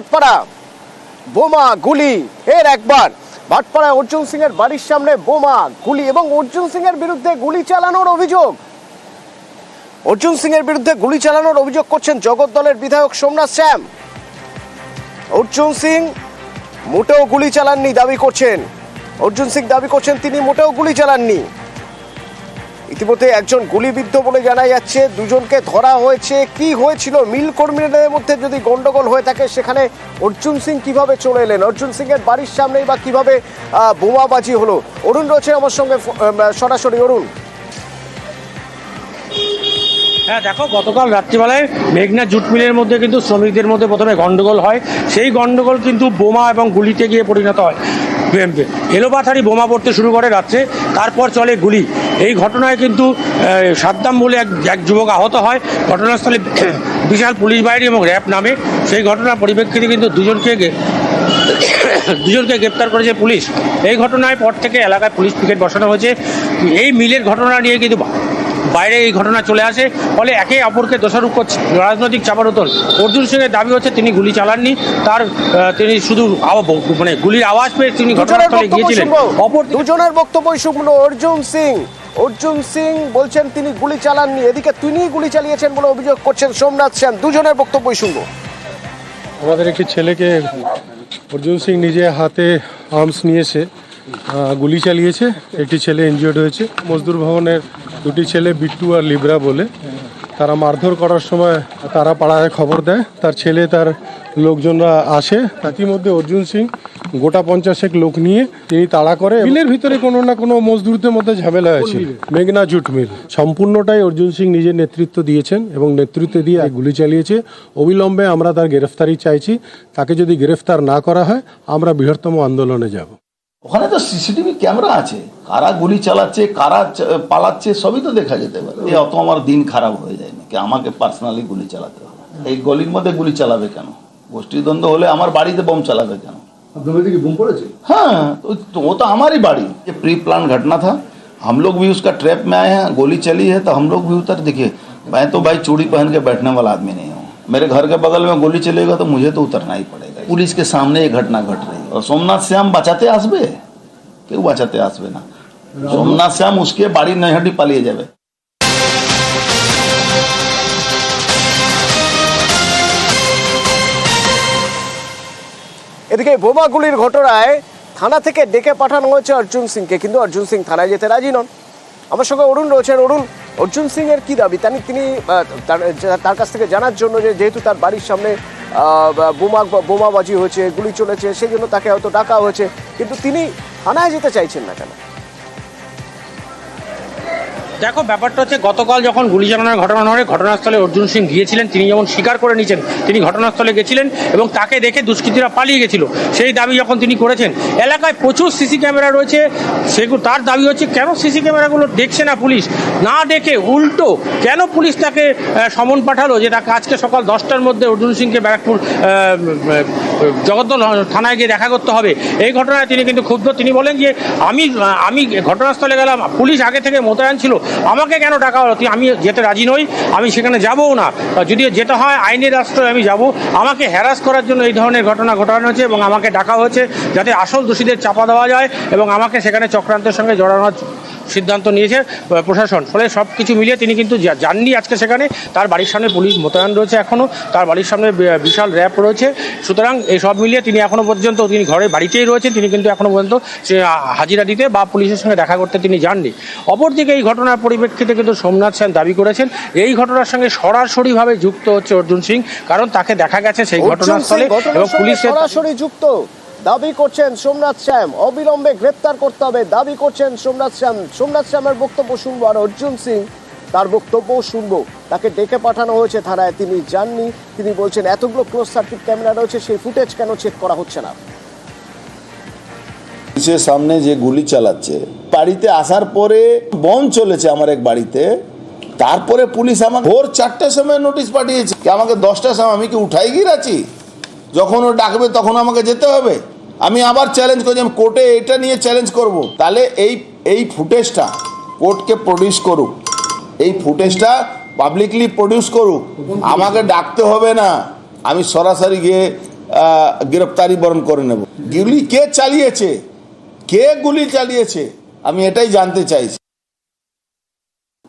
ভাটপাড়া বোমা গুলি এর একবার ভাটপাড়ায় অর্জুন সিং এর বাড়ির সামনে বোমা গুলি এবং অর্জুন সিং এর বিরুদ্ধে গুলি চালানোর অভিযোগ। অর্জুন সিং এর বিরুদ্ধে গুলি চালানোর অভিযোগ করছেন জগদ্দলের বিধায়ক সোমনাথ শ্যাম। অর্জুন সিং মোটেও গুলি চালাননি দাবি করছেন। অর্জুন সিং দাবি করছেন তিনি মোটেও গুলি চালাননি। ইতিমধ্যে একজন গুলিবিদ্ধ বলে জানা যাচ্ছে, দুজনকে ধরা হয়েছে। কি হয়েছিল মিল কর্মীদের মধ্যে যদি গন্ডগোল হয়ে থাকে, সেখানে অর্জুন সিং কিভাবে চলে এলেন, অর্জুন সিং এর বাড়ির সামনেই বা কিভাবে বোমাবাজি হলো? অরুণ রয়েছে আমার সঙ্গে সরাসরি। অরুণ, হ্যাঁ দেখো, গতকাল রাত্রিবেলায় মেঘনা জুট মিলের মধ্যে কিন্তু শ্রমিকদের মধ্যে প্রথমে গন্ডগোল হয়। সেই গন্ডগোল কিন্তু বোমা এবং গুলিতে গিয়ে পরিণত হয়। এলোপাথারি বোমা পড়তে শুরু করে রাত্রে, তারপর চলে গুলি। এই ঘটনায় কিন্তু সাদ্দাম বলে এক যুবক আহত হয়। ঘটনাস্থলে বিশাল পুলিশ বাহিনী এবং র্যাব নামে। সেই ঘটনার পরিপ্রেক্ষিতে কিন্তু দুজনকে গ্রেপ্তার করেছে পুলিশ। এই ঘটনায় পর থেকে এলাকায় পুলিশ পিকেট বসানো হয়েছে। এই মিলের ঘটনা নিয়ে কিন্তু বাইরে এই ঘটনা চলে আসে, ফলে একে অপরকে দোষারোপ করছে রাজনৈতিক চাপানোতল। অর্জুন সিংয়ের দাবি হচ্ছে তিনি গুলি চালাননি, তিনি শুধু গুলির আওয়াজ পেয়ে তিনি ঘটনাস্থলে গিয়েছিলেন। দুজনের বক্তব্য শুনবো। অর্জুন সিং বলছেন তিনি গুলি চালাননি, এদিকে তিনি গুলি চালিয়েছেন বলে অভিযোগ করছেন সোমনাথ শ্যাম। দুজনের বক্তব্যই শুনবো। আমাদের একটি ছেলেকে অর্জুন সিং নিজে হাতে আর্মস নিয়েছে, গুলি চালিয়েছে। একটি ছেলে ইনজিওর্ড হয়েছে। মজদুর ভবনের দুটি ছেলে বিট্টু আর লিব্রা বলে, তারা মারধর করার সময় তারা পাড়ায় খবর দেয়। তার ছেলে তার লোকজনরা আসে। ইতিমধ্যে অর্জুন সিং গোটা 50 লোক নিয়ে তিনি তাড়া করে। মিলের ভিতরে কোনো না কোনো মজদুরদের মধ্যে ঝামেলা হয়েছে। মেঘনা জুট মিল সম্পূর্ণটাই অর্জুন সিং নিজের নেতৃত্ব দিয়েছেন এবং নেতৃত্ব দিয়ে গুলি চালিয়েছে। অবিলম্বে আমরা তার গ্রেফতারি চাইছি। তাকে যদি গ্রেফতার না করা হয়, আমরা বৃহত্তম আন্দোলনে যাব। ওখানে তো সিসিটিভি ক্যামেরা আছে, কারা গুলি চালাচ্ছে, কারা পালাচ্ছে, সবই তো দেখা যেতে পারে। অত আমার দিন খারাপ হয়ে যায় নাকি আমাকে পার্সোনালি গুলি চালাতে হবে? এই গলির মধ্যে গুলি চালাবে কেন? গোষ্ঠীদ্বন্দ্ব হলে আমার বাড়িতে বোম চালাবে কেন? हाँ, तो वो तो हमारी बाड़ी। ये प्री प्लान घटना था। हम लोग भी उसका ट्रैप में आए हैं। गोली चली है तो हम लोग भी उतर। देखिए, मैं तो भाई चूड़ी पहन के बैठने वाला आदमी नहीं हूँ। मेरे घर के बगल में गोली चलेगा तो मुझे तो उतरना ही पड़ेगा। पुलिस के सामने ये घटना घट रही है और सोमनाथ श्याम बचाते आसबे, क्यों बचाते आसबे ना? सोमनाथ श्याम उसके बाड़ी नहटी पालिए जाए। এদিকে বোমাগুলির ঘটনায় থানা থেকে ডেকে পাঠানো হয়েছে অর্জুন সিংকে, কিন্তু অর্জুন সিং থানায় যেতে রাজি নন। আমার সঙ্গে অরুণ রয়েছেন। অরুণ, অর্জুন সিং এর কি দাবি? তিনি তার কাছ থেকে জানার জন্য যে যেহেতু তার বাড়ির সামনে বোমাবাজি হয়েছে, গুলি চলেছে, সেই জন্য তাকে হয়তো ডাকা হয়েছে, কিন্তু তিনি থানায় যেতে চাইছেন না কেন? দেখো, ব্যাপারটা হচ্ছে গতকাল যখন গুলি চালানোর ঘটনা হয়, ঘটনাস্থলে অর্জুন সিং গিয়েছিলেন। তিনি যেমন স্বীকার করে নিয়েছেন তিনি ঘটনাস্থলে গেছিলেন এবং তাকে দেখে দুষ্কৃতীরা পালিয়ে গেছিল, সেই দাবি যখন তিনি করেছেন। এলাকায় প্রচুর সিসি ক্যামেরা রয়েছে, সেগুলো তার দাবি হচ্ছে কেন সিসি ক্যামেরাগুলো দেখছে না পুলিশ? না দেখে উল্টো কেন পুলিশ তাকে সমন পাঠালো যে তাকে আজকে সকাল 10টার মধ্যে অর্জুন সিংকে ব্যারাকপুর জগদ্দল থানায় গিয়ে দেখা করতে হবে। এই ঘটনায় তিনি কিন্তু ক্ষুব্ধ। তিনি বলেন যে আমি ঘটনাস্থলে গেলাম, পুলিশ আগে থেকে মোতায়েন ছিল, আমাকে কেন ডাকা হলো? আমি যেতে রাজি নই, আমি সেখানে যাবও না। যদি যেতে হয় আইনের রাষ্ট্রে আমি যাব। আমাকে হ্যারাস করার জন্য এই ধরনের ঘটনা ঘটানো হয়েছে এবং আমাকে ডাকা হয়েছে যাতে আসল দোষীদের চাপা দেওয়া যায় এবং আমাকে সেখানে চক্রান্তের সঙ্গে জড়ানোর সিদ্ধান্ত নিয়েছে প্রশাসন। ফলে সব কিছু মিলিয়ে তিনি কিন্তু যাননি আজকে সেখানে। তার বাড়ির সামনে পুলিশ মোতায়েন রয়েছে, এখনও তার বাড়ির সামনে বিশাল র্যাব রয়েছে। সুতরাং এই সব মিলিয়ে তিনি এখনও পর্যন্ত তিনি ঘরে বাড়িতেই রয়েছেন। তিনি কিন্তু এখনও পর্যন্ত সে হাজিরা দিতে বা পুলিশের সঙ্গে দেখা করতে তিনি যাননি। অপরদিকে এই ঘটনার পরিপ্রেক্ষিতে কিন্তু সোমনাথ সেন দাবি করেছেন এই ঘটনার সঙ্গে সরাসরিভাবে যুক্ত হচ্ছে অর্জুন সিং, কারণ তাকে দেখা গেছে সেই ঘটনাস্থলে এবং পুলিশের সরাসরি যুক্ত দাবি করছেন সোমনাথ শ্যাম। অবিলম্বে গ্রেপ্তার করতে হবে দাবি করছেন সোমনাথ শ্যাম। সোমনাথ শ্যামের বক্তব্য শুনবো আর অর্জুন সিং তার বক্তব্য শুনবো। তাকে ডেকে পাঠানো হয়েছে থানায়, তিনি যাননি। তিনি বলছেন এতগুলো ক্লোজ সার্কিট ক্যামেরা রয়েছে, সেই ফুটেজ কেন চেক করা হচ্ছে না? পুলিশের সামনে যে গুলি চালাচ্ছে, বাড়িতে আসার পরে বোম চলেছে আমার এক বাড়িতে, তারপরে পুলিশ আমাকে ভোর 4টার সময় নোটিশ পাঠিয়েছে কি আমাকে 10টার সময়, আমি কি উঠাই গিয়ে আছি? যখন ও ডাকবে তখন আমাকে যেতে হবে। আমি আবার চ্যালেঞ্জ করছি, আমি কোর্টে এটা নিয়ে চ্যালেঞ্জ করব। তাহলে এই ফুটেজটা কোর্টকে প্রডিউস করুক, এই ফুটেজটা পাবলিকলি প্রডিউস করুক। আমাকে ডাকতে হবে না, আমি সরাসরি গিয়ে গ্রেপ্তারি বরণ করে নেব। গুলি কে চালিয়েছে, কে গুলি চালিয়েছে, আমি এটাই জানতে চাইছি।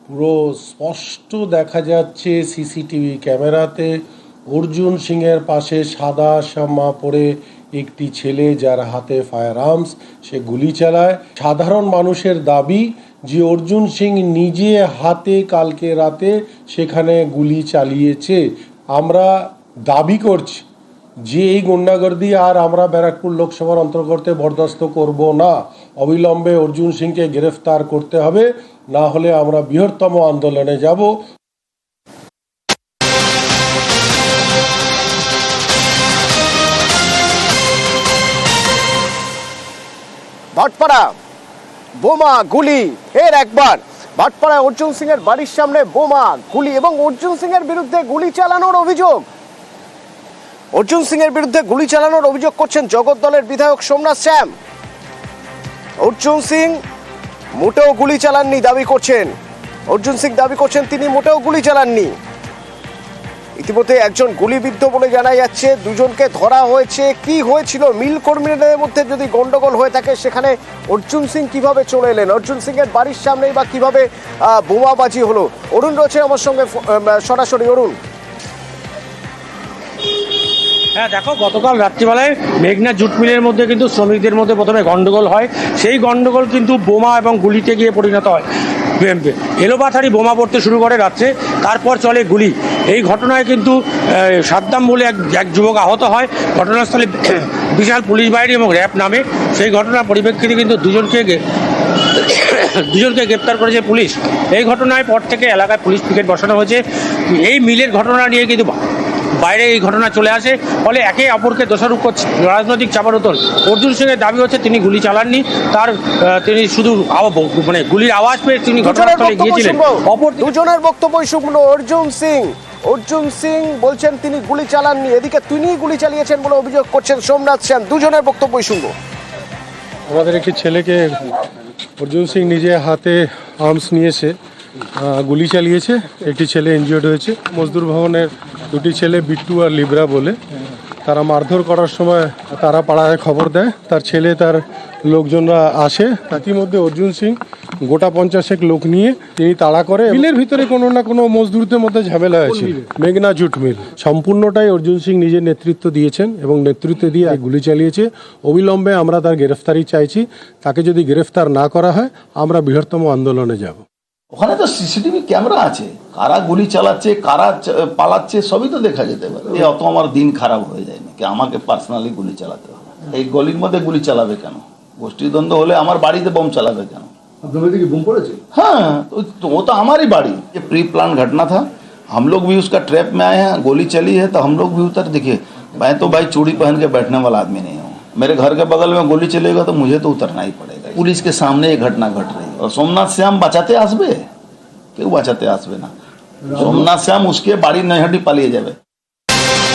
পুরো স্পষ্ট দেখা যাচ্ছে সিসিটিভি ক্যামেরাতে অর্জুন সিংয়ের পাশে সাদা জামা পরে একটি ছেলে, যার হাতে ফায়ার আর্মস, সে গুলি চালায়। সাধারণ মানুষের দাবি যে অর্জুন সিং নিজে হাতে কালকে রাতে সেখানে গুলি চালিয়েছে। আমরা দাবি করছি যে এই গুন্ডাগর্দি আর আমরা ব্যারাকপুর লোকসভার অন্তর্গতে বরদাস্ত করব না। অবিলম্বে অর্জুন সিংকে গ্রেফতার করতে হবে, না হলে আমরা বৃহত্তম আন্দোলনে যাব। ভাটপাড়া বোমা গুলি ফের একবার। ভাটপাড়ায় অর্জুন সিং এর বাড়ির সামনে বোমা গুলি এবং অর্জুন সিং এর বিরুদ্ধে গুলি চালানোর অভিযোগ। অর্জুন সিং এর বিরুদ্ধে গুলি চালানোর অভিযোগ করছেন জগদ্দলের বিধায়ক সোমনাথ শ্যাম। অর্জুন সিং মোটেও গুলি চালাননি দাবি করছেন। অর্জুন সিং দাবি করছেন তিনি মোটেও গুলি চালাননি। ইতিমধ্যে একজন গুলিবিদ্ধ বলে জানা যাচ্ছে, দুজনকে ধরা হয়েছে। কি হয়েছিল মিল কর্মীদের মধ্যে যদি গন্ডগোল হয়ে থাকে, সেখানে অর্জুন সিং কিভাবে চলে এলেন, অর্জুন সিং এর বাড়ির সামনেই বা কিভাবে বোমাবাজি হলো? অরুণ রয়েছে আমার সঙ্গে সরাসরি। অরুণ, হ্যাঁ দেখো, গতকাল রাত্রিবেলায় মেঘনা জুট মিলের মধ্যে কিন্তু শ্রমিকদের মধ্যে প্রথমে গন্ডগোল হয়। সেই গন্ডগোল কিন্তু বোমা এবং গুলিতে গিয়ে পরিণত হয়। এলোপাথারি বোমা পড়তে শুরু করে রাত্রে, তারপর চলে গুলি। এই ঘটনায় কিন্তু সাদ্দাম বলে এক যুবক আহত হয়। ঘটনাস্থলে বিশাল পুলিশ বাহিনী এবং র্যাব নামে। সেই ঘটনার পরিপ্রেক্ষিতে কিন্তু দুজনকে গ্রেপ্তার করেছে পুলিশ। এই ঘটনায় পর থেকে এলাকায় পুলিশ পিকেট বসানো হয়েছে। এই মিলের ঘটনা নিয়ে কিন্তু বাইরে এই ঘটনা চলে আসে, ফলে একে অপরকে দোষারোপ করছে রাজনৈতিক চাপানোতর। অর্জুন সিংয়ের দাবি হচ্ছে তিনি গুলি চালাননি, তিনি শুধু মানে গুলির আওয়াজ পেয়ে তিনি ঘটনাস্থলে গিয়েছিলেন। দুজনের বক্তব্যই শুনবো। অর্জুন সিং বলছেন তিনি গুলি চালাননি, এদিকে তিনি গুলি চালিয়েছেন বলে অভিযোগ করছেন সোমনাথ শ্যাম। দুজনের বক্তব্যই শুনবো। আমাদের একটি ছেলেকে অর্জুন সিং নিজে হাতে আর্মস নিয়েছে, গুলি চালিয়েছে। একটি ছেলে ইনজিওর্ড হয়েছে। মজদুর ভবনের দুটি ছেলে বিট্টু আর লিব্রা বলে, তারা মারধর করার সময় তারা পাড়ায় খবর দেয়, তার ছেলে তার লোকজনরা আসে। তার মধ্যে অর্জুন সিং গোটা 50 লোক নিয়ে তিনি তাড়া করে। মিলের ভিতরে কোনো না কোনো মজদুরদের মধ্যে ঝামেলা হয়েছে। মেঘনা জুট মিল সম্পূর্ণটাই অর্জুন সিং নিজের নেতৃত্ব দিয়েছেন এবং নেতৃত্ব দিয়ে গুলি চালিয়েছে। অবিলম্বে আমরা তার গ্রেফতারি চাইছি। তাকে যদি গ্রেফতার না করা হয়, আমরা বৃহত্তম আন্দোলনে যাব। ওখানে তো সিসিটিভি ক্যামেরা আছে, কারা গুলি চালাচ্ছে, কারা পালাচ্ছে, সবই তো দেখা যেতে পারে। অত আমার দিন খারাপ হয়ে যায় না কি আমাকে পার্সোনালি গুলি চালাতে হবে? এই গলির মধ্যে গুলি চালাবে কেন? গোষ্ঠীদ্বন্দ্ব হলে আমার বাড়িতে বোম চালাবে কেন? हाँ, तो वो तो हमारी बाड़ी। ये प्री प्लान घटना था। हम लोग भी उसका ट्रैप में आए हैं। गोली चली है तो हम लोग भी उतर। देखिए, मैं तो भाई चूड़ी पहन के बैठने वाला आदमी नहीं हूँ। मेरे घर के बगल में गोली चलेगा तो मुझे तो उतरना ही पड़ेगा। पुलिस के सामने ये घटना घट रही है और सोमनाथ श्याम बचाते आसबे, क्यों बचाते आसबे ना? सोमनाथ श्याम उसके बाड़ी नहटी पालिए जाए।